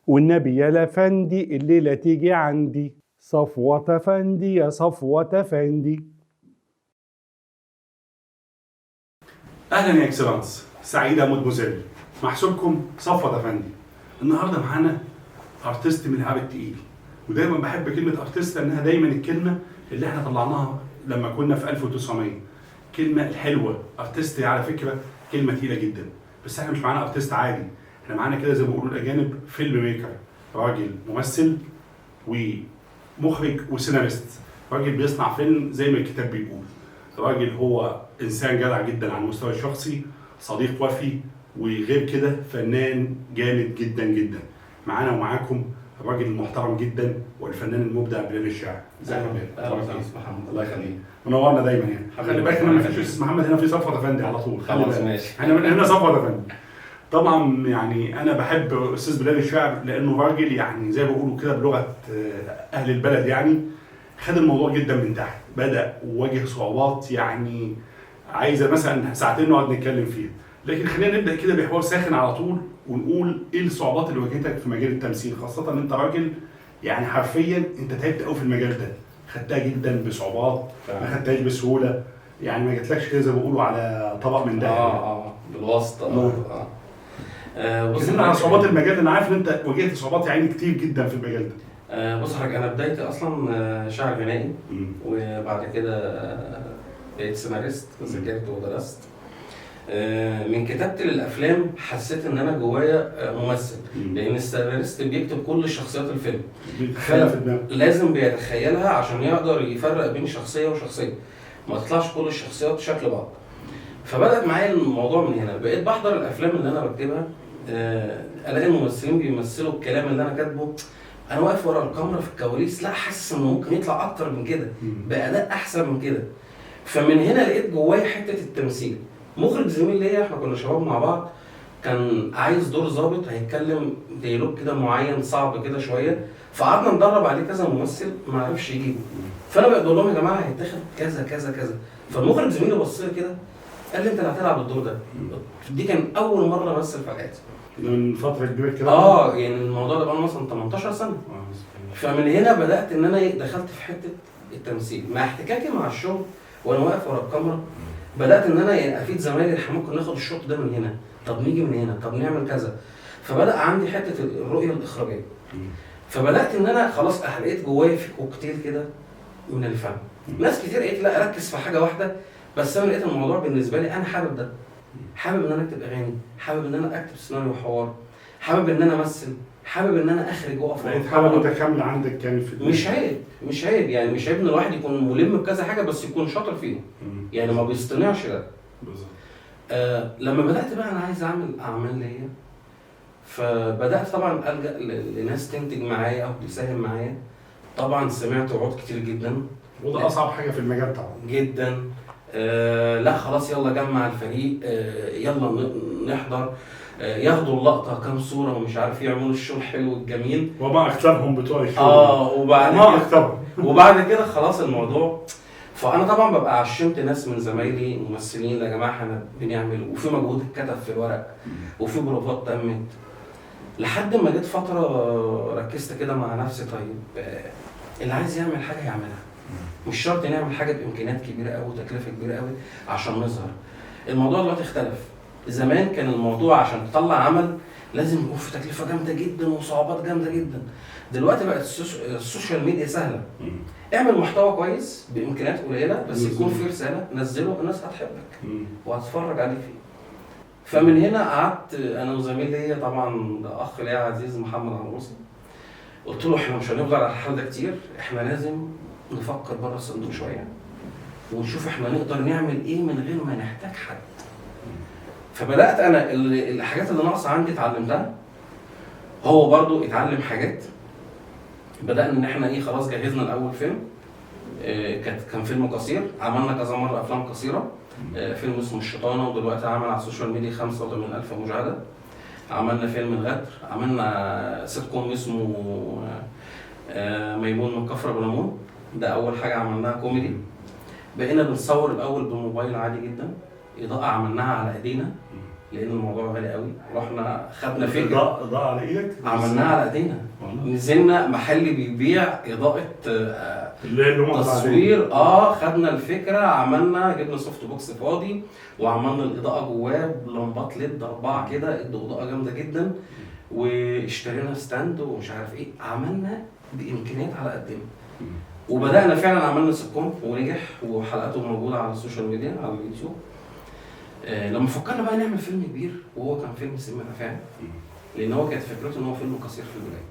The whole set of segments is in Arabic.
والنبي يا لفندي الليلة تيجي عندي صفوة فندي يا صفوة فندي. اهلا يا اكسلانس، سعيده مدموزيل، محسوبكم صفوة افندي. النهارده معانا ارتست من الهاب التقيل، ودايما بحب كلمه ارتست لانها دايما الكلمه اللي احنا طلعناها لما كنا في 1900. كلمه الحلوه ارتست على فكره كلمه تقيله جدا، بس احنا مش معانا ارتست عادي، احنا معانا كده زي ما بيقولوا الاجانب فيلم ميكر، راجل ممثل ومخرج وسيناريست، راجل بيصنع فيلم زي ما الكتاب بيقول. راجل هو انسان جدع جدا على المستوى الشخصي، صديق وفي، وغير كده فنان جامد جدا جدا. معانا ومعاكم الراجل المحترم جدا والفنان المبدع بلال الشاعر. ازيك يا بلال؟ اهلا وسهلا محمد. الله يخليك، منورنا دايما يعني. خلي بالك هنا ما فيش اسم محمد، هنا في صفوة افندي على طول. خلاص ماشي. احنا من هنا صفوة افندي. طبعا يعني انا بحب استاذ بلال الشاعر لانه راجل يعني زي ما بيقولوا كده بلغه اهل البلد، يعني خد الموضوع جدا من تحت، بدا وواجه صعوبات يعني عايزه مثلا ساعتين نقعد نتكلم فيها، لكن خلينا نبدا كده بحوار ساخن على طول ونقول ايه الصعوبات اللي واجهتك في مجال التمثيل، خاصه ان انت راجل يعني حرفيا انت تعبت قوي في المجال ده، خدتها جدا بصعوبات، ما خدتهاش بسهوله، يعني ما جاتلكش كده زي ما بيقولوا على طبق من دهب. بالواسطه. بص على صعوبات المجال، انا عارف ان انت واجهت صعوبات يعني كتير جدا في المجال ده. بص حضرتك، انا بدايتي اصلا شاعر غنائي، وبعد كده بقيت سيناريست، ذاكرت ودرست. من كتابتي للافلام حسيت ان انا جوايا ممثل، لان السيناريست بيكتب كل شخصيات الفيلم، بيتخيلها في دماغه، لازم بيتخيلها عشان يقدر يفرق بين شخصيه وشخصيه، ما تطلعش كل الشخصيات شكل بعض. فبدأت معايا الموضوع من هنا، بقيت بحضر الافلام اللي انا بكتبها، الاقي الممثلين بيمثلوا الكلام اللي انا كاتبه، انا واقف ورا الكاميرا في الكواليس لا حاسس انه ممكن يطلع اكتر من كده، باداء احسن من كده. فمن هنا لقيت جوايا حته التمثيل. مخرج زميل ليا، احنا كنا شباب مع بعض، كان عايز دور ظابط هيتكلم ديالوج كده معين صعب كده شويه، فقعدنا ندرب عليه كذا ممثل ما عرفش يجيبه. فانا بقى بقول لهم يا جماعه هيتاخد كذا كذا كذا، فالمخرج زميلي بص لي كده قال لي انت اللي هتلعب الدور ده. دي كان اول مره امثل في حياتي من فتره كبيره كده. يعني الموضوع ده بقى مثلا 18 سنه. فمن هنا بدات ان انا دخلت في حته التمثيل، مع احتكاكي مع الشغل وانا واقف ورا الكاميرا بدات ان انا يعني افيد زمايلي احنا ممكن ناخد الشوط ده من هنا، طب نيجي من هنا، طب نعمل كذا. فبدا عندي حته الرؤيه الاخراجيه، فبدات ان انا خلاص لقيت جوايا في كوكتيل كده من الفن. ناس كتير قالت لا ركز في حاجه واحده، بس انا لقيت الموضوع بالنسبه لي انا حابب ده، حابب ان انا اكتب اغاني، حابب ان انا اكتب سيناريو وحوار، حابب ان انا امثل، حابب ان انا اخرج واقف. لقيت حاجه متكامله عندك كان في الدنيا. مش عيب يعني، مش عيب ان الواحد يكون ملم بكذا حاجه بس يكون شاطر فيهم، يعني ما بيصطنعش ده. بالظبط. لما بدات بقى انا عايز اعمل اعمال ليا، فبدات طبعا الجا لناس تنتج معايا او تساهم معايا. طبعا سمعت وعود كتير جدا، وده اصعب حاجه في المجال طبعا جدا. لا خلاص يلا جمع الفريق، يلا نحضر، ياخدوا اللقطه كام صوره ومش عارف يعملوا الشغل حلو الجميل، وما اكترهم بتوع الشغل. وبعد كده خلاص الموضوع. فانا طبعا ببقى عشمت ناس من زمايلي ممثلين يا جماعه احنا بنعمل، وفي مجهود اتكتب في الورق وفي بروفات تمت، لحد ما جيت فتره ركزت كده مع نفسي. طيب اللي عايز يعمل حاجه يعملها، مش شرط نعمل حاجه بامكانيات كبيره قوي وتكلفه كبيره قوي عشان نظهر. الموضوع دلوقتي اختلف، زمان كان الموضوع عشان تطلع عمل لازم يكون في تكلفه جامده جدا وصعوبات جامده جدا. دلوقتي بقت السوشيال ميديا سهله، اعمل محتوى كويس بامكانيات قليله بس يكون فيه رساله، نزله الناس هتحبك وهتتفرج عليك فيه. فمن هنا قعدت انا وزميل ليا طبعا ده اخ ليا عزيز محمد عروسي، قلت له احنا مش هنفضل على الحال ده كتير، احنا لازم نفكر بره الصندوق شويه ونشوف احنا نقدر نعمل ايه من غير ما نحتاج حد. فبدات انا الحاجات اللي ناقصه عندي اتعلمتها، هو برضو اتعلم حاجات. بدانا ان احنا خلاص جهزنا الاول فيلم، كان فيلم قصير، عملنا كذا مره افلام قصيره، فيلم اسمه الشيطانه ودلوقتي عمل على السوشيال ميديا 85,000 مشاهده. عملنا فيلم الغدر، عملنا سيت كوم اسمه ميمون من كفر بلمون، ده اول حاجه عملناها كوميدي. بقينا بنصور الاول بالموبايل عادي جدا، اضاءه عملناها على ايدينا لان الموضوع غالي قوي. رحنا خدنا فكره اضاءه على ايدك عملناها على ايدينا، والله. نزلنا محل بيبيع اضاءه اللي هم تصوير. خدنا الفكره، عملنا جبنا سوفت بوكس فاضي وعملنا الاضاءه جواه بلمبات ليد 4 كده، اضاءه جامده جدا، واشترينا ستاند ومش عارف ايه. عملنا بامكانيات على قدنا، وبدانا فعلا عملنا سيتكوم ونجح، وحلقاته موجوده على السوشيال ميديا على اليوتيوب. لما فكرنا بقى نعمل فيلم كبير، وهو كان فيلم سم الافعال، لان هو كانت فكرته ان هو فيلم قصير في البدايه.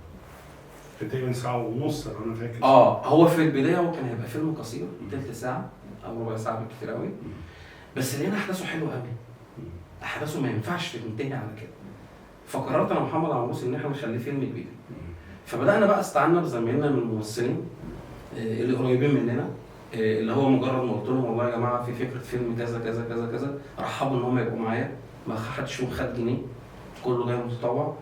تقريبا ساعه ونص لو انا فاكر. هو في البدايه هو كان هيبقى فيلم قصير تلت ساعه او ربع ساعه بالكتير قوي، بس لقينا احداثه حلوه قوي، احداثه ما ينفعش تنتهي على كده. فقررت انا ومحمد عمروس ان احنا نخليه فيلم كبير. فبدانا بقى استعنا بزمايلنا من الممثلين اللي قريبين مننا، اللي هو مجرد ما قلت لهم والله يا جماعه في فكره فيلم كذا كذا كذا كذا، رحبوا ان هم يبقوا معايا، ما حدش فيهم خد جنيه، كله جاي متطوع.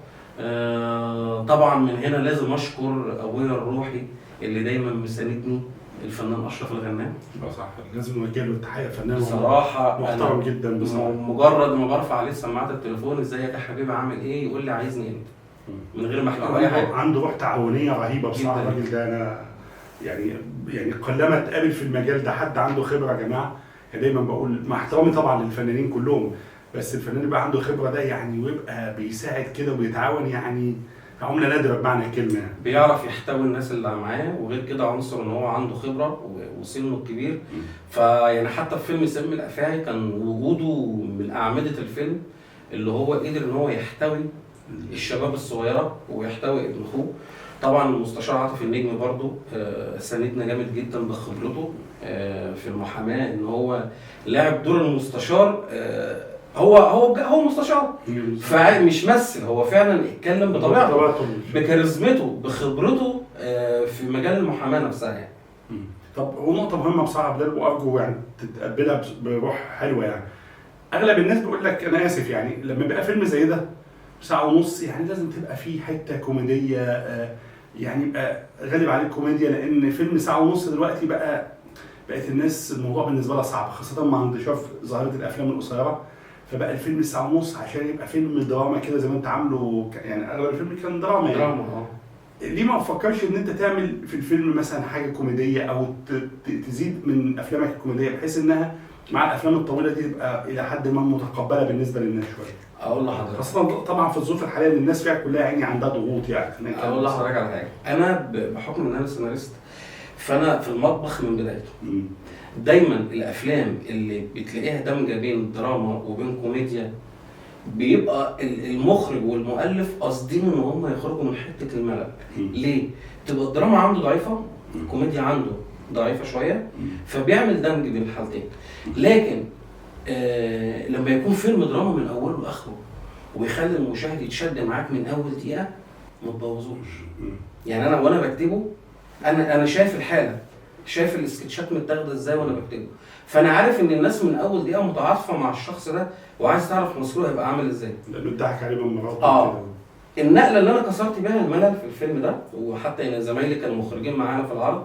طبعا من هنا لازم اشكر ابويا الروحي اللي دايما مساندني، الفنان اشرف الغنام. صح، لازم نوجه له التحيه، فنان بصراحه محترم جدا بصراحه. مجرد ما برفع عليه سماعه التليفون، ازيك يا حبيبي عامل ايه، يقول لي عايزني انت، من غير ما احكي له اي حاجه. عنده روح تعاونيه رهيبه بصراحه الراجل ده. انا يعني قلما تقابل في المجال ده حد عنده خبره يا جماعه. يعني دايما بقول مع احترامي طبعا للفنانين كلهم، بس الفنان يبقى عنده خبره ده يعني، ويبقى بيساعد كده وبيتعاون، يعني عمله نادره بمعنى الكلمه يعني. بيعرف يحتوي الناس اللي معاه، وغير كده عنصر ان هو عنده خبره وسنه الكبير. فيعني حتى في فيلم سم الافاعي كان وجوده من اعمده الفيلم، اللي هو قدر ان هو يحتوي الشباب الصغيره ويحتوي ابن اخوه. طبعا المستشار عاطف النجم برضو ساندنا جامد جدا بخبرته في المحاماه، ان هو لعب دور المستشار. هو مستشار، فمش مثل، هو فعلا اتكلم بطبيعته بكاريزمته بخبرته في مجال المحاماه نفسها يعني. طب هو نقطه مهمه بصراحه بلال، وارجو يعني تتقبلها بروح حلوه. يعني اغلب الناس بيقول لك انا اسف، يعني لما يبقى فيلم زي ده ساعه ونص، يعني لازم تبقى فيه حته كوميديه، يعني يبقى غالب عليه الكوميديا، لان فيلم ساعه ونص دلوقتي بقت الناس الموضوع بالنسبه لها صعب، خاصه مع انتشار ظاهره الافلام القصيره. فبقى الفيلم الساعه ونص عشان يبقى فيلم دراما كده زي ما انت عامله، يعني اغلب الفيلم كان دراما يعني. دراما ليه ما تفكرش ان انت تعمل في الفيلم مثلا حاجه كوميديه، او تزيد من افلامك الكوميديه، بحيث انها مع الافلام الطويله دي تبقى الى حد ما متقبله بالنسبه للناس شويه. اقول لحضرتك خاصه طبعا في الظروف الحاليه اللي الناس فيها كلها يعني عندها ضغوط يعني. اقول لحضرتك على حاجه، انا بحكم ان انا سيناريست، فانا في المطبخ من بدايته. دايما الافلام اللي بتلاقيها دمجه بين دراما وبين كوميديا، بيبقى المخرج والمؤلف قاصدين ان هم يخرجوا من حته الملل. ليه؟ تبقى الدراما عنده ضعيفه، الكوميديا عنده ضعيفه شويه، فبيعمل دمج بين الحالتين. لكن لما يكون فيلم دراما من اوله لاخره ويخلي المشاهد يتشد معاك من اول دقيقه، ما تبوظوش. يعني انا وانا بكتبه، انا شايف الحاله، شايف السكتشات متاخده ازاي وانا بكتبه، فانا عارف ان الناس من اول دقيقه متعاطفه مع الشخص ده، وعايز تعرف مصيره هيبقى عامل ازاي، لانه اتضحك عليه من مراته. النقله اللي انا كسرت بيها الملل في الفيلم ده، وحتى يعني زمايلي كانوا مخرجين معانا في العرض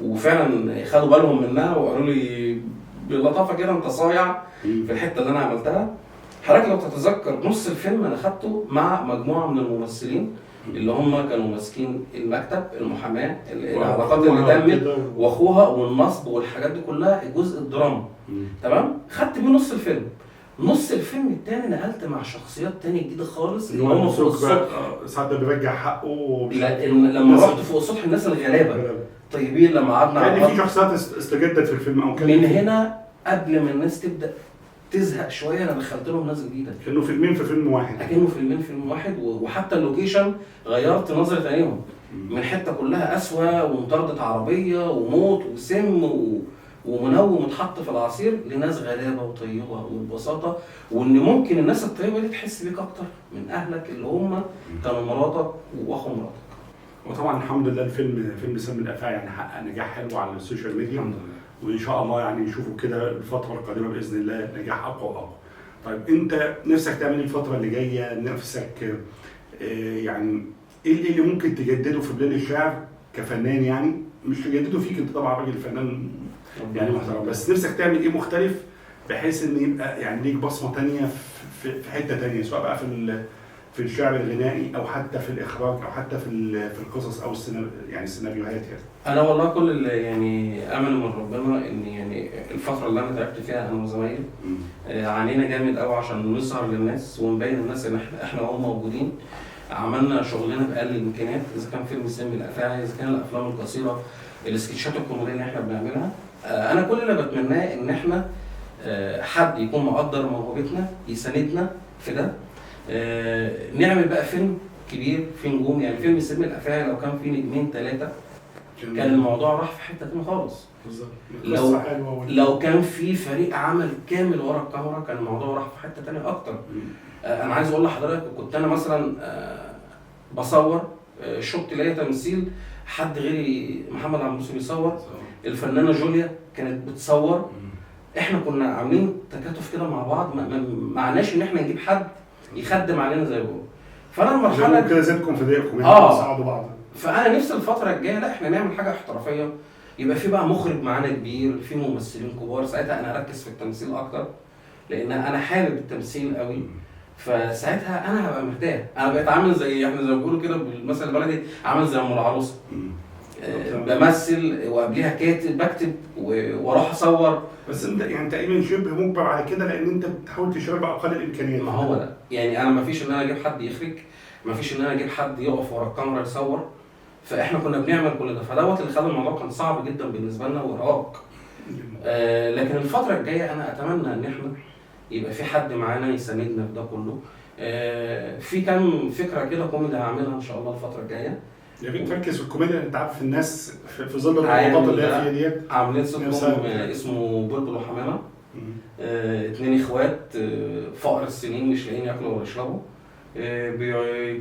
وفعلا خدوا بالهم منها وقالوا لي بلطافه كده انت صايع في الحته اللي انا عملتها. حضرتك لو تتذكر نص الفيلم انا خدته مع مجموعه من الممثلين اللي هم كانوا ماسكين المكتب، المحاماه، العلاقات اللي تمت واخوها والنصب والحاجات دي كلها، الجزء الدراما. تمام؟ خدت بيه نص الفيلم. نص الفيلم الثاني نقلت مع شخصيات تانية جديده خالص، اللي هم فوق السطح. ساعات ده بيرجع حقه. لما رحت فوق السطح الناس الغلابه طيبين، لما قعدنا يعني في شخصيات استجدت في الفيلم او كان من هنا قبل ما الناس تبدا تزهق شويه، انا دخلت لهم ناس جديده. كانوا فيلمين في فيلم واحد. كانوا فيلم واحد، وحتى اللوكيشن غيرت نظره عينيهم من حته كلها اسوأ ومطارده عربيه وموت وسم ومنوم متحط في العصير، لناس غلابه وطيبه وببساطه، وان ممكن الناس الطيبه دي تحس بيك اكتر من اهلك اللي هم كانوا مراتك واخو مراتك. وطبعا الحمد لله فيلم سم الافاعي يعني حقق نجاح حلو على السوشيال ميديا، الحمد لله. وان شاء الله يعني نشوفوا كده الفتره القادمه باذن الله نجاح اقوى واقوى. طيب انت نفسك تعمل ايه الفتره اللي جايه؟ نفسك يعني ايه اللي ممكن تجدده في بلاد الشعر كفنان؟ يعني مش تجدده فيك انت طبعا راجل فنان يعني محترم، بس نفسك تعمل ايه مختلف بحيث ان يبقى يعني ليك بصمه ثانيه في حته تانية، سواء بقى في الشعر الغنائي او حتى في الاخراج او حتى في القصص او يعني السيناريوهات يعني؟ انا والله كل اللي يعني امل من ربنا ان يعني الفتره اللي انا تعبت فيها انا وزمايلي عانينا جامد قوي عشان نظهر للناس ونبين للناس ان احنا هم موجودين. عملنا شغلنا باقل الامكانيات، اذا كان فيلم السم الافاعي، اذا كان الافلام القصيره، السكتشات الكوميديه اللي احنا بنعملها. انا كل اللي بتمناه ان احنا حد يكون مقدر موهبتنا يساندنا في ده. نعمل بقى فيلم كبير فيه نجوم، يعني فيلم السم الافاعي لو كان فيه نجمين 3 كان الموضوع راح في حته تانية خالص. بالظبط. لو كان في فريق عمل كامل ورا الكاميرا كان الموضوع راح في حته تانية اكتر. انا عايز اقول لحضرتك، كنت انا مثلا بصور شفت ليا تمثيل حد غيري، محمد عبد المنصور بيصور، الفنانه جوليا كانت بتصور. احنا كنا عاملين تكاتف كده مع بعض، ما معناش ان احنا نجيب حد يخدم علينا زي هو. فانا المرحله كده زدكم في ضيقكم تساعدوا بعض. فانا نفسي الفتره الجايه لا احنا نعمل حاجه احترافيه، يبقى في بقى مخرج معانا كبير، في ممثلين كبار، ساعتها انا اركز في التمثيل اكتر لان انا حابب التمثيل قوي. فساعتها انا هبقى مرتاح. انا بقيت عامل زي احنا زي ما بيقولوا كده بالمثل البلدي، عامل زي ام العروسه. بمثل وقبليها كاتب بكتب واروح اصور. بس انت يعني تقريبا شبه مجبر على كده لان انت بتحاول تشتغل باقل الامكانيات. ما هو ده يعني انا ما فيش ان انا اجيب حد يخرج، ما فيش ان انا اجيب حد يقف ورا الكاميرا يصور. فاحنا كنا بنعمل كل ده، فدوت اللي خلى الموضوع كان صعب جدا بالنسبه لنا وارهاق. لكن الفتره الجايه انا اتمنى ان احنا يبقى في حد معانا يساندنا في ده كله. في كام فكره كده كوميدي هعملها ان شاء الله الفتره الجايه. يا ريت تركز في الكوميديا. انت عارف الناس في ظل الضغوطات اللي هي فيها ديت عاملين سيتكوم اسمه بلبل وحمامه. 2 اخوات فقر السنين مش لاقيين ياكلوا ولا يشربوا.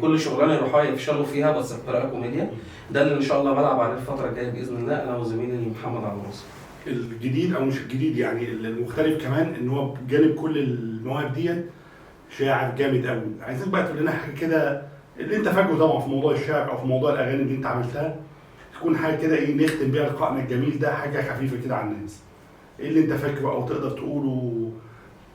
كل شغلانه يروحوا يفشلوا فيها بس بطريقه كوميديا. ده اللي ان شاء الله بلعب عليه الفتره الجايه باذن الله انا وزميلي محمد عبد المنصور. الجديد او مش الجديد يعني المختلف كمان ان هو بجانب كل المواهب ديت شاعر جامد قوي. عايزك بقى تقول لنا حاجه كده اللي انت فاكره طبعا في موضوع الشعر او في موضوع الاغاني اللي انت عملتها، تكون حاجه كده ايه نختم بيها لقائنا الجميل ده، حاجه خفيفه كده على الناس. ايه اللي انت فاكره او تقدر تقوله؟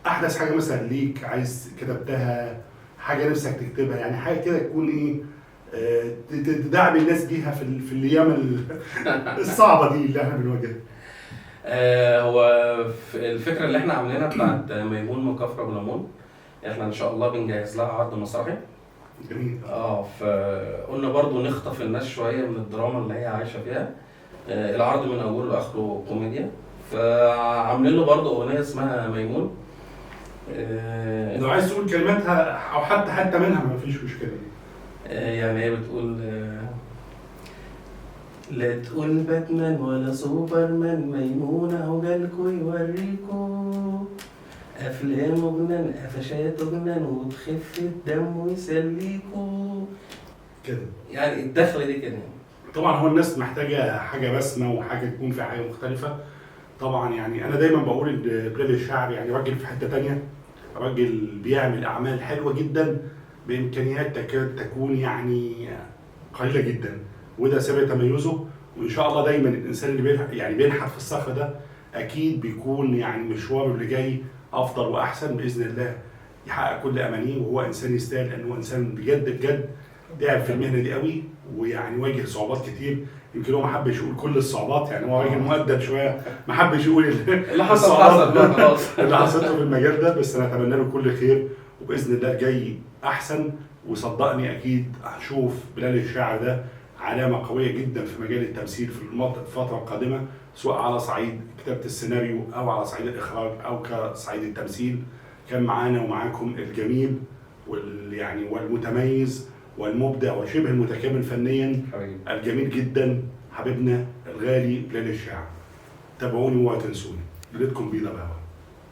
احدث حاجه مثلا ليك عايز كتبتها، حاجه نفسك تكتبها، يعني حاجه كده تكون ايه تدعم الناس بيها في الايام الصعبه دي اللي احنا بنواجهها. هو الفكره اللي احنا عاملينها بتاعت ميمون مكافره بليمون، احنا ان شاء الله بنجهز لها عرض مسرحي. جميل. فقلنا برضو نخطف الناس شويه من الدراما اللي هي عايشه فيها. العرض من اوله لاخره كوميديا، فعاملين له برضو اغنيه اسمها ميمون. لو عايز تقول كلماتها او حتى منها ما فيش مشكله. يعني هي بتقول لا تقول باتمان ولا سوبرمان، ميمون اهو جالكوا يوريكوا افلام وجنان قفشات وجنان وتخف الدم ويسليكوا كده. يعني الدخله دي كده. طبعا هو الناس محتاجه حاجه بسمه وحاجه تكون في حاجه مختلفه. طبعا يعني انا دايما بقول ان بلال الشعر يعني راجل في حته تانية، راجل بيعمل اعمال حلوه جدا بامكانيات تكاد تكون يعني قليله جدا، وده سر تميزه. وان شاء الله دايما الانسان اللي بينحت في الصخر ده اكيد بيكون يعني مشواره اللي جاي افضل واحسن باذن الله، يحقق كل امانيه. وهو انسان يستاهل لانه انسان بجد تعب في المهنه دي قوي، ويعني واجه صعوبات كتير. يمكن هو ما حبش يقول كل الصعوبات، يعني هو راجل مؤدب شويه ما حبش يقول اللي حصل خلاص اللي حصلته في المجال ده. بس انا اتمنى له كل خير وباذن الله الجاي احسن. وصدقني اكيد هنشوف بلال الشاعر ده علامه قويه جدا في مجال التمثيل في الفتره القادمه، سواء على صعيد كتابه السيناريو او على صعيد الاخراج او كصعيد التمثيل. كان معانا ومعاكم الجميل والمتميز والمبدع وشبه المتكامل فنيا الجميل جدا حبيبنا الغالي بلال الشاعر. تابعوني ولا تنسوني. ليلتكم بيضة بقى.